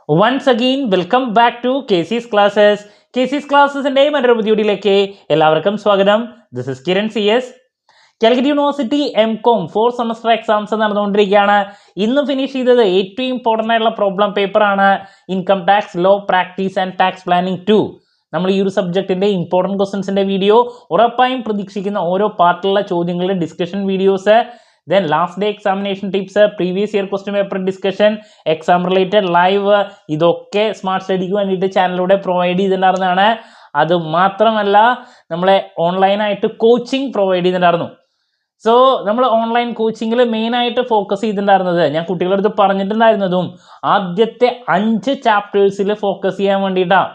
Once again, welcome back to KC's Classes. KC's Classes-ൻ്റെ മറ്റൊരു പുതിയ വീഡിയോയിലേക്ക് എല്ലാവർക്കും സ്വാഗതം. This is Kiran CS. Calicut university MCOM 4 semester exams നടന്നുകൊണ്ടിരിക്കുകയാണ്. ഇന്ന് ഫിനിഷ് ചെയ്തത് ഏറ്റവും ഇമ്പോർട്ടൻ്റ് ആയിട്ടുള്ള പ്രോബ്ലം പേപ്പറാണ് income tax law practice and tax planning 2. നമ്മൾ ഈ ഒരു സബ്ജക്റ്റിൻ്റെ ഇമ്പോർട്ടൻറ്റ് ക്വസ്റ്റ്യൻസിൻ്റെ വീഡിയോ ഉറപ്പായും പ്രതീക്ഷിക്കുന്ന ഓരോ പാർട്ടിലുള്ള ചോദ്യങ്ങളുടെ discussion videos, then last day examination tips, previous year question paper discussion, exam related live, ഇതൊക്കെ സ്മാർട്ട് സ്റ്റഡിക്ക് വേണ്ടിയിട്ട് ചാനലിലൂടെ പ്രൊവൈഡ് ചെയ്തിട്ടുണ്ടായിരുന്നതാണ്. അത് മാത്രമല്ല നമ്മളെ ഓൺലൈനായിട്ട് കോച്ചിങ് പ്രൊവൈഡ് ചെയ്തിട്ടുണ്ടായിരുന്നു. സോ നമ്മൾ ഓൺലൈൻ കോച്ചിങ്ങിൽ മെയിനായിട്ട് ഫോക്കസ് ചെയ്തിട്ടുണ്ടായിരുന്നത്, ഞാൻ കുട്ടികളുടെ അടുത്ത് പറഞ്ഞിട്ടുണ്ടായിരുന്നതും ആദ്യത്തെ 5 ചാപ്റ്റേഴ്സിൽ ഫോക്കസ് ചെയ്യാൻ വേണ്ടിയിട്ടാണ്.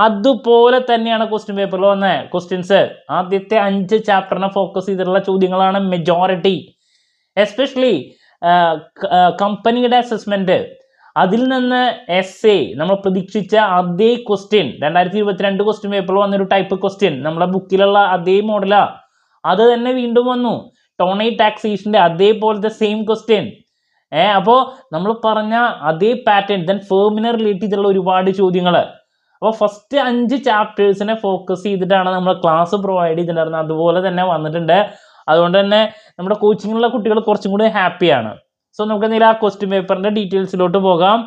അതുപോലെ തന്നെയാണ് ക്വസ്റ്റ്യൻ പേപ്പറിൽ വന്ന ക്വസ്റ്റ്യൻസ്. ആദ്യത്തെ 5 ചാപ്റ്ററിനെ ഫോക്കസ് ചെയ്തിട്ടുള്ള ചോദ്യങ്ങളാണ് മെജോറിറ്റി. എസ്പെഷ്യലി കമ്പനിയുടെ അസസ്മെൻറ്റ്, അതിൽ നിന്ന് SA നമ്മൾ പ്രതീക്ഷിച്ച അതേ ക്വസ്റ്റ്യൻ 2022 ക്വസ്റ്റ്യൻ പേപ്പറിൽ വന്നൊരു ടൈപ്പ് ക്വസ്റ്റ്യൻ നമ്മളെ ബുക്കിലുള്ള അതേ മോഡലാണ്. അത് തന്നെ വീണ്ടും വന്നു. ടോണൈ ടാക്സേഷൻ്റെ അതേപോലത്തെ സെയിം ക്വസ്റ്റ്യൻ. അപ്പോൾ നമ്മൾ പറഞ്ഞ അതേ പാറ്റേൺ, ദെൻ ഫേമിനെ റിലേറ്റ് ചെയ്തിട്ടുള്ള ഒരുപാട് ചോദ്യങ്ങൾ. അപ്പോൾ ഫസ്റ്റ് 5 ചാപ്റ്റേഴ്സിനെ ഫോക്കസ് ചെയ്തിട്ടാണ് നമ്മൾ ക്ലാസ് പ്രൊവൈഡ് ചെയ്തിട്ടുണ്ടായിരുന്നത്. അതുപോലെ തന്നെ വന്നിട്ടുണ്ട്. അതുകൊണ്ട് തന്നെ നമ്മുടെ കോച്ചിങ്ങിലുള്ള കുട്ടികൾ കുറച്ചും കൂടി ഹാപ്പിയാണ്. സോ നമുക്ക് എന്തെങ്കിലും ആ ക്വസ്റ്റ്യൻ പേപ്പറിൻ്റെ ഡീറ്റെയിൽസിലോട്ട് പോകാം.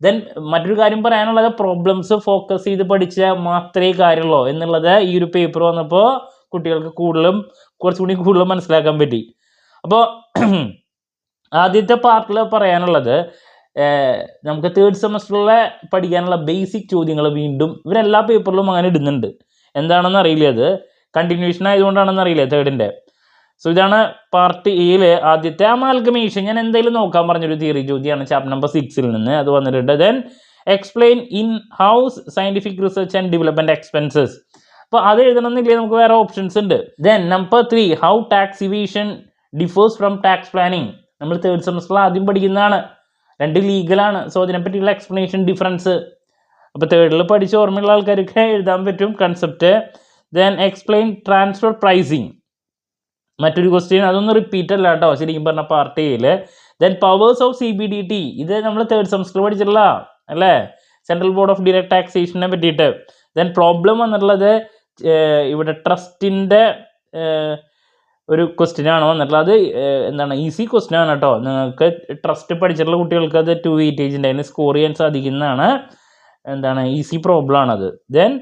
ദെൻ മറ്റൊരു കാര്യം പറയാനുള്ളത്, പ്രോബ്ലംസ് ഫോക്കസ് ചെയ്ത് പഠിച്ചാൽ മാത്രമേ കാര്യമുള്ളൂ എന്നുള്ളത് ഈ ഒരു പേപ്പർ വന്നപ്പോൾ കുട്ടികൾക്ക് കുറച്ചുകൂടി കൂടുതൽ മനസ്സിലാക്കാൻ പറ്റി. അപ്പോൾ ആദ്യത്തെ പാർട്ടിൽ പറയാനുള്ളത്, നമുക്ക് തേർഡ് സെമസ്റ്ററിലെ പഠിക്കാനുള്ള ബേസിക് ചോദ്യങ്ങൾ വീണ്ടും ഇവരെല്ലാ പേപ്പറിലും അങ്ങനെ ഇടുന്നുണ്ട്. എന്താണെന്ന് അറിയില്ല, അത് കണ്ടിന്യൂഷൻ ആയതുകൊണ്ടാണെന്ന് അറിയില്ല തേർഡിൻ്റെ. സോ ഇതാണ് പാർട്ട് എയിൽ ആദ്യത്തെ അമാൽഗമേഷൻ. ഞാൻ എന്തായാലും നോക്കാൻ പറഞ്ഞൊരു തിയറി ചോദ്യമാണ് ചാപ്റ്റർ നമ്പർ 6 നിന്ന്, അത് വന്നിട്ടുണ്ട്. Then explain in house scientific research and development expenses. അപ്പോൾ അത് എഴുതണമെന്നില്ലേ, നമുക്ക് വേറെ ഓപ്ഷൻസ് ഉണ്ട്. Then number 3, how tax evasion differs from tax planning. നമ്മൾ തേർഡ് സെമസ്റ്ററിൽ ആദ്യം പഠിക്കുന്നതാണ്. 2 ലീഗലാണ്. സോ അതിനെപ്പറ്റിയുള്ള എക്സ്പ്ലനേഷൻ ഡിഫറൻസ്. അപ്പോൾ തേർഡിൽ പഠിച്ച് ഓർമ്മയുള്ള ആൾക്കാർക്ക് എഴുതാൻ പറ്റും concept. Then explain transfer pricing, മറ്റൊരു ക്വസ്റ്റ്യൻ. അതൊന്നും റിപ്പീറ്റ് അല്ല കേട്ടോ ശരിക്കും പറഞ്ഞ പാർട്ട് എയിൽ. ദെൻ പവേഴ്സ് ഓഫ് CBDT, ഇത് നമ്മൾ തേർഡ് സെമസ്റ്ററിൽ പഠിച്ചിട്ടുള്ള അല്ലേ, സെൻട്രൽ ബോർഡ് ഓഫ് ഡയറക്റ്റ് ടാക്സേഷനെ പറ്റിയിട്ട്. ദെൻ പ്രോബ്ലം വന്നിട്ടുള്ളത് ഇവിടെ ട്രസ്റ്റിൻ്റെ ഒരു ക്വസ്റ്റ്യനാണ് വന്നിട്ടുള്ളത്. അത് എന്താണ്, ഈസി ക്വസ്റ്റ്യൻ ആണ് കേട്ടോ. നിങ്ങൾക്ക് ട്രസ്റ്റ് പഠിച്ചിട്ടുള്ള കുട്ടികൾക്ക് അത് 2 വെയിറ്റേജിൻ്റെ അതിന് സ്കോർ ചെയ്യാൻ സാധിക്കുന്നതാണ്. എന്താണ്, ഈസി പ്രോബ്ലം ആണത്. Then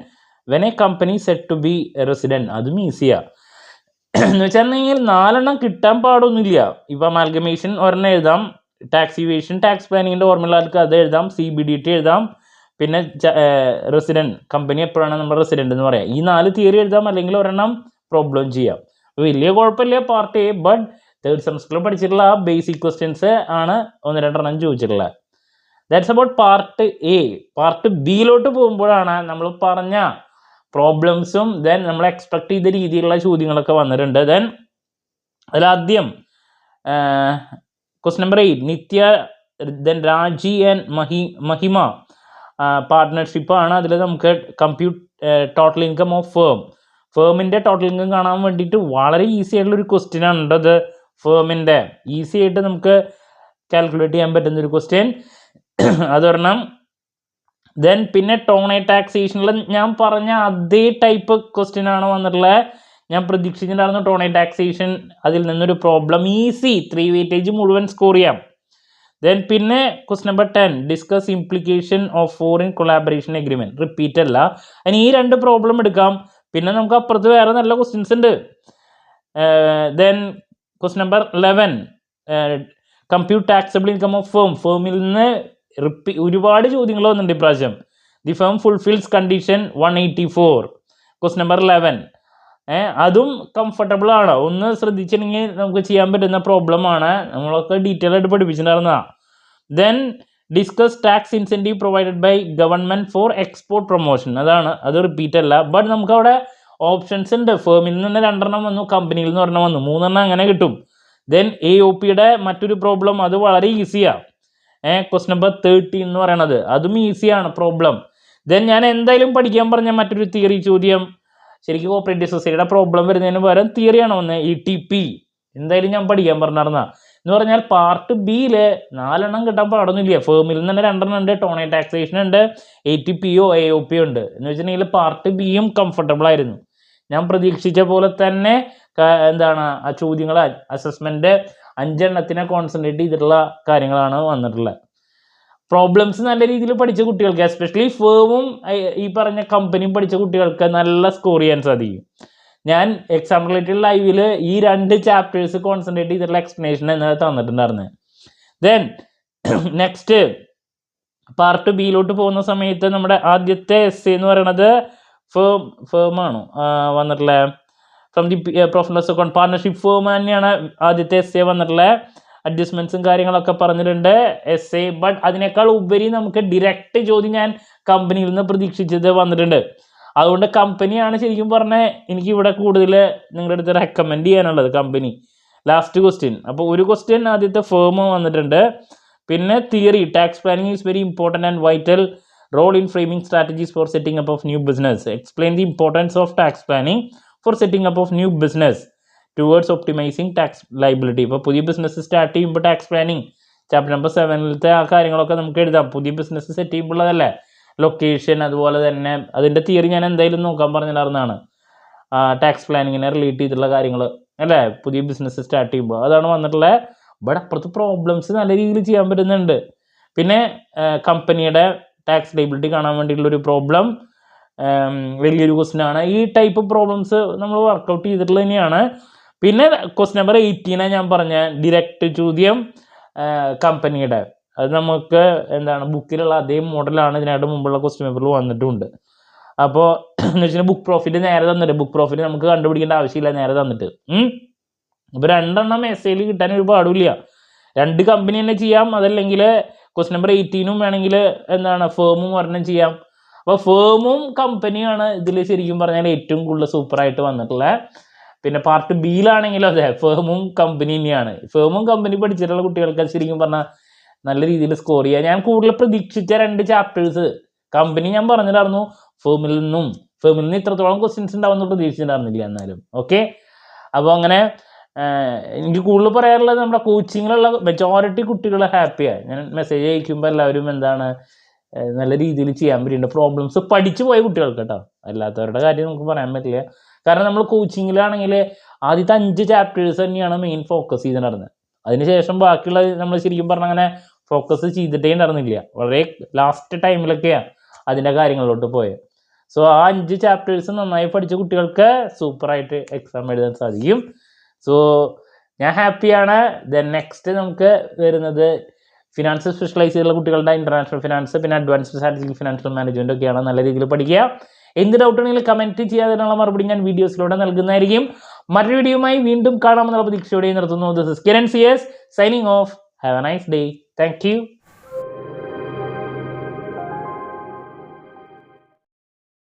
when a company set to be resident, അതും ഈസിയാണ്. എന്ന് വെച്ചിട്ടുണ്ടെങ്കിൽ 4 കിട്ടാൻ പാടൊന്നുമില്ല. ഇപ്പോൾ അമാൽഗമേഷൻ ഒരെണ്ണം എഴുതാം, ടാക്സ് ഇവേഷൻ ടാക്സ് പ്ലാനിങ്ങിൻ്റെ ഓർമ്മയുള്ള ആൾക്ക് അത് എഴുതാം, CBDT എഴുതാം, പിന്നെ റെസിഡൻറ്റ് കമ്പനി എപ്പോഴാണ് നമ്മൾ റെസിഡൻറ്റ് എന്ന് പറയാം. ഈ 4 തിയറി എഴുതാം, അല്ലെങ്കിൽ ഒരെണ്ണം പ്രോബ്ലം ചെയ്യാം. വലിയ കുഴപ്പമില്ല പാർട്ട് എ. ബട്ട് തേർഡ് സെമസ്റ്ററിൽ പഠിച്ചിട്ടുള്ള ആ ബേസിക് ക്വസ്റ്റ്യൻസ് ആണ് 1-2 ചോദിച്ചിട്ടുള്ളത്. That's about part A. Part ബിയിലോട്ട് പോകുമ്പോഴാണ് നമ്മൾ പറഞ്ഞ പ്രോബ്ലംസും ദെൻ നമ്മൾ എക്സ്പെക്ട് ചെയ്ത രീതിയിലുള്ള ചോദ്യങ്ങളൊക്കെ വന്നിട്ടുണ്ട്. ദെൻ അതിലാദ്യം question number 8, Nithya then Raji and Mahima പാർട്ട്ണർഷിപ്പാണ്. അതിൽ നമുക്ക് ടോട്ടൽ ഇൻകം ഓഫ് ഫേമിൻ്റെ ടോട്ടൽ ഇൻകം കാണാൻ വേണ്ടിയിട്ട് വളരെ ഈസി ആയിട്ടുള്ളൊരു ക്വസ്റ്റ്യൻ ആണ് അത്. ഫേമിൻ്റെ ഈസി ആയിട്ട് നമുക്ക് കാൽക്കുലേറ്റ് ചെയ്യാൻ പറ്റുന്നൊരു ക്വസ്റ്റ്യൻ, അതൊരെണ്ണം. ദെൻ പിന്നെ ടോണൈ ടാക്സേഷനിൽ ഞാൻ പറഞ്ഞ അതേ ടൈപ്പ് ക്വസ്റ്റ്യൻ ആണ് വന്നിട്ടുള്ളത്. ഞാൻ പ്രതീക്ഷിച്ചിട്ടുണ്ടായിരുന്നു ടോണൈ ടാക്സേഷൻ, അതിൽ നിന്നൊരു പ്രോബ്ലം ഈസി 3 വെയിറ്റേജ് മുഴുവൻ സ്കോർ ചെയ്യാം. ദെൻ പിന്നെ question number 10, discuss implication of foreign collaboration agreement. Repeat അല്ല, അതിന് ഈ 2 പ്രോബ്ലം എടുക്കാം. പിന്നെ നമുക്ക് അപ്പുറത്ത് വേറെ നല്ല ക്വസ്റ്റ്യൻസ് ഉണ്ട്. Then question number 11, compute taxable income of ഫേമിൽ നിന്ന് ഒരുപാട് ചോദ്യങ്ങൾ വന്നിട്ടുണ്ട് ഇപ്രാവശ്യം. The firm fulfils condition 184, question number 11. അതും കംഫർട്ടബിൾ ആണ്, ഒന്ന് ശ്രദ്ധിച്ചിട്ടുണ്ടെങ്കിൽ നമുക്ക് ചെയ്യാൻ പറ്റുന്ന പ്രോബ്ലമാണ്. നമ്മളൊക്കെ ഡീറ്റെയിൽ ആയിട്ട് പഠിപ്പിച്ചിട്ടുണ്ടായിരുന്നതാണ്. Then discuss tax incentive provided by government for export promotion. അത് റിപ്പീറ്റ് അല്ല. ബട്ട് നമുക്ക് അവിടെ ഓപ്ഷൻസ് ഉണ്ട്. ഫേമിൽ നിന്ന് 2 വന്നു, കമ്പനിയിൽ നിന്ന് 1 വന്നു, 3 അങ്ങനെ കിട്ടും. ദെൻ AOPയുടെ മറ്റൊരു പ്രോബ്ലം, അത് വളരെ ഈസിയാണ്. ക്വസ്റ്റ്യൻ നമ്പർ 13 എന്ന് പറയണത്, അതും ഈസിയാണ് പ്രോബ്ലം. ദെൻ ഞാൻ എന്തായാലും പഠിക്കാൻ പറഞ്ഞ മറ്റൊരു തിയറി ചോദ്യം, ശരിക്കും കോപ്പറേറ്റീവ് സൊസൈറ്റിയുടെ പ്രോബ്ലം വരുന്നതിന് പകരം തിയറിയാണ് വന്നത്. ETP എന്തായാലും ഞാൻ പഠിക്കാൻ പറഞ്ഞിരുന്ന എന്ന് പറഞ്ഞാൽ പാർട്ട് ബിയിൽ 4 കിട്ടാൻ പാടൊന്നുമില്ല. ഫേമിൽ നിന്ന് തന്നെ 2 ഉണ്ട്, ടോണേ ടാക്സേഷൻ ഉണ്ട്, ATPO AOP ഉണ്ട്. എന്ന് വെച്ചിട്ടുണ്ടെങ്കിൽ പാർട്ട് ബിയും കംഫർട്ടബിൾ ആയിരുന്നു. ഞാൻ പ്രതീക്ഷിച്ച പോലെ തന്നെ എന്താണ് ആ ചോദ്യങ്ങൾ അസസ്മെന്റ് 5 എണ്ണത്തിനെ കോൺസെൻട്രേറ്റ് ചെയ്തിട്ടുള്ള കാര്യങ്ങളാണ് വന്നിട്ടുള്ളത്. പ്രോബ്ലംസ് നല്ല രീതിയിൽ പഠിച്ച കുട്ടികൾക്ക്, എസ്പെഷ്യലി ഫേമും ഈ പറഞ്ഞ കമ്പനിയും പഠിച്ച കുട്ടികൾക്ക് നല്ല സ്കോർ ചെയ്യാൻ സാധിക്കും. ഞാൻ എക്സാം റിലേറ്റഡ് ലൈവിൽ ഈ 2 ചാപ്റ്റേഴ്സ് കോൺസെൻട്രേറ്റ് ചെയ്തിട്ടുള്ള എക്സ്പ്ലനേഷൻ എന്നത് തന്നിട്ടുണ്ടായിരുന്നു. ദെൻ നെക്സ്റ്റ് പാർട്ട് ബിയിലോട്ട് പോകുന്ന സമയത്ത് നമ്മുടെ ആദ്യത്തെ എസ് എന്ന് പറയുന്നത് ഫേമാണോ വന്നിട്ടുള്ള from the professionals account partnership firm തന്നെയാണ് ആദ്യത്തെ എസ് വന്നിട്ടുള്ളത്. അഡ്ജസ്റ്റ്മെന്റ്സും കാര്യങ്ങളൊക്കെ പറഞ്ഞിട്ടുണ്ട് എസ്. ബട്ട് അതിനേക്കാൾ ഉപരി നമുക്ക് ഡിറക്റ്റ് ചോദ്യം ഞാൻ കമ്പനിയിൽ നിന്ന് പ്രതീക്ഷിച്ചത് വന്നിട്ടുണ്ട്. അതുകൊണ്ട് കമ്പനിയാണ് ശരിക്കും പറഞ്ഞാൽ എനിക്ക് ഇവിടെ കൂടുതൽ നിങ്ങളുടെ അടുത്ത് റെക്കമെൻഡ് ചെയ്യാനുള്ളത്, കമ്പനി. ലാസ്റ്റ് ക്വസ്റ്റ്യൻ, അപ്പോൾ ഒരു ക്വസ്റ്റ്യൻ ആദ്യത്തെ ഫേം വന്നിട്ടുണ്ട്. പിന്നെ theory, tax planning is very important and vital role in framing strategies for setting up of new business. Explain the importance of tax planning for setting up of new business towards optimising tax liability. ഇപ്പോൾ പുതിയ business start ചെയ്യുമ്പോൾ tax planning chapter number 7 ആ കാര്യങ്ങളൊക്കെ നമുക്ക് എഴുതാം. പുതിയ business set ചെയ്യുമ്പോഴതല്ലേ, location, അതുപോലെ തന്നെ അതിൻ്റെ തിയറി ഞാൻ എന്തായാലും നോക്കാൻ പറഞ്ഞിട്ടുണ്ടായിരുന്നതാണ്. ടാക്സ് പ്ലാനിങ്ങിനെ റിലേറ്റ് ചെയ്തിട്ടുള്ള കാര്യങ്ങൾ അല്ലേ, പുതിയ ബിസിനസ് സ്റ്റാർട്ട് ചെയ്യുമ്പോൾ അതാണ് വന്നിട്ടുള്ളത്. ബട്ട് അപ്പുറത്ത് പ്രോബ്ലംസ് നല്ല രീതിയിൽ ചെയ്യാൻ പറ്റുന്നുണ്ട്. പിന്നെ കമ്പനിയുടെ ടാക്സ് ലൈബിലിറ്റി കാണാൻ വേണ്ടിയിട്ടുള്ളൊരു പ്രോബ്ലം വലിയൊരു ക്വസ്റ്റ്യൻ ആണ്. ഈ ടൈപ്പ് പ്രോബ്ലംസ് നമ്മൾ വർക്കൗട്ട് ചെയ്തിട്ടുള്ളത് തന്നെയാണ്. പിന്നെ ക്വസ്റ്റ്യൻ നമ്പർ 18 ഞാൻ പറഞ്ഞ ഡിറക്റ്റ് ചോദ്യം കമ്പനിയുടെ, അത് നമുക്ക് എന്താണ് ബുക്കിലുള്ള അതേ മോഡലാണ് ഇതിനായിട്ട് മുമ്പുള്ള ക്വസ്റ്റ്യൻ പേപ്പറിൽ വന്നിട്ടുണ്ട്. അപ്പോൾ എന്ന് വെച്ചാൽ ബുക്ക് പ്രോഫിറ്റ് നേരെ തന്നിട്ട്, ബുക്ക് പ്രോഫിറ്റ് നമുക്ക് കണ്ടുപിടിക്കേണ്ട ആവശ്യമില്ല, നേരെ തന്നിട്ട്. ഇപ്പോൾ 2 എണ്ണം എസ്സേയിൽ കിട്ടാൻ ഒരു പാടില്ല. 2 കമ്പനി തന്നെ ചെയ്യാം, അതല്ലെങ്കിൽ ക്വസ്റ്റ്യൻ നമ്പർ 18 വേണമെങ്കിൽ എന്താണ് ഫേമും ഒരെണ്ണം ചെയ്യാം. അപ്പോൾ ഫേമും കമ്പനിയാണ് ഇതിൽ ശരിക്കും പറഞ്ഞാൽ ഏറ്റവും കൂടുതൽ സൂപ്പറായിട്ട് വന്നിട്ടുള്ളത്. പിന്നെ പാർട്ട് ബിയിലാണെങ്കിലും അതെ, ഫേമും കമ്പനി തന്നെയാണ്. ഫേമും കമ്പനി പഠിച്ചിട്ടുള്ള കുട്ടികൾക്ക് ശരിക്കും പറഞ്ഞാൽ നല്ല രീതിയിൽ സ്കോർ ചെയ്യുക. ഞാൻ കൂടുതൽ പ്രതീക്ഷിച്ച 2 ചാപ്റ്റേഴ്സ് കമ്പനി ഞാൻ പറഞ്ഞിട്ടായിരുന്നു, ഫേമിൽ നിന്ന് ഇത്രത്തോളം ക്വസ്റ്റ്യൻസ് ഉണ്ടാവുമെന്ന് പ്രതീക്ഷിച്ചിട്ടുണ്ടായിരുന്നില്ല എന്നാലും. ഓക്കെ, അപ്പോൾ അങ്ങനെ എനിക്ക് കൂടുതൽ പറയാനുള്ളത് നമ്മുടെ കോച്ചിങ്ങിലുള്ള മെജോറിറ്റി കുട്ടികൾ ഹാപ്പിയാണ്. ഞാൻ മെസ്സേജ് അയക്കുമ്പോൾ എല്ലാവരും എന്താണ് നല്ല രീതിയിൽ ചെയ്യാൻ പറ്റുന്നുണ്ട്. പ്രോബ്ലംസ് പഠിച്ചു പോയ കുട്ടികൾക്ക് കേട്ടോ, അല്ലാത്തവരുടെ കാര്യം നമുക്ക് പറയാൻ പറ്റില്ല. കാരണം നമ്മൾ കോച്ചിങ്ങിലാണെങ്കിൽ ആദ്യത്തെ 5 ചാപ്റ്റേഴ്സ് തന്നെയാണ് മെയിൻ ഫോക്കസ് ചെയ്തിട്ടുണ്ടായിരുന്നത്. അതിനുശേഷം ബാക്കിയുള്ള നമ്മൾ ശരിക്കും പറഞ്ഞാൽ അങ്ങനെ ഫോക്കസ് ചെയ്തിട്ടേ ഉണ്ടായിരുന്നില്ല. വളരെ ലാസ്റ്റ് ടൈമിലൊക്കെയാണ് അതിൻ്റെ കാര്യങ്ങളിലോട്ട് പോയത്. സോ ആ 5 ചാപ്റ്റേഴ്സ് നന്നായി പഠിച്ച കുട്ടികൾക്ക് സൂപ്പറായിട്ട് എക്സാം എഴുതാൻ സാധിക്കും. സോ ഞാൻ ഹാപ്പിയാണ്. ദെൻ നെക്സ്റ്റ് നമുക്ക് വരുന്നത് ഫിനാൻസ് സ്പെഷ്യലൈസ് ചെയ്തുള്ള കുട്ടികളുടെ ഇൻ്റർനാഷണൽ ഫിനാൻസ്, പിന്നെ അഡ്വാൻസ്ഡ് സ്ട്രാറ്റജിക് ഫിനാൻഷ്യൽ മാനേജ്മെൻറ്റ് ഒക്കെയാണ്. നല്ല രീതിയിൽ പഠിക്കുക. എന്ത് ഡൗട്ട് ഉണ്ടെങ്കിലും കമൻറ്റ് ചെയ്യാതിനുള്ള മറുപടി ഞാൻ വീഡിയോസിലൂടെ നൽകുന്നതായിരിക്കും. മറ്റൊരു വീഡിയോയുമായി വീണ്ടും കാണാമെന്നുള്ള പ്രതീക്ഷയോടെ നിർത്തുന്നു. This is Kiran CS signing off. Have a nice day. Thank U.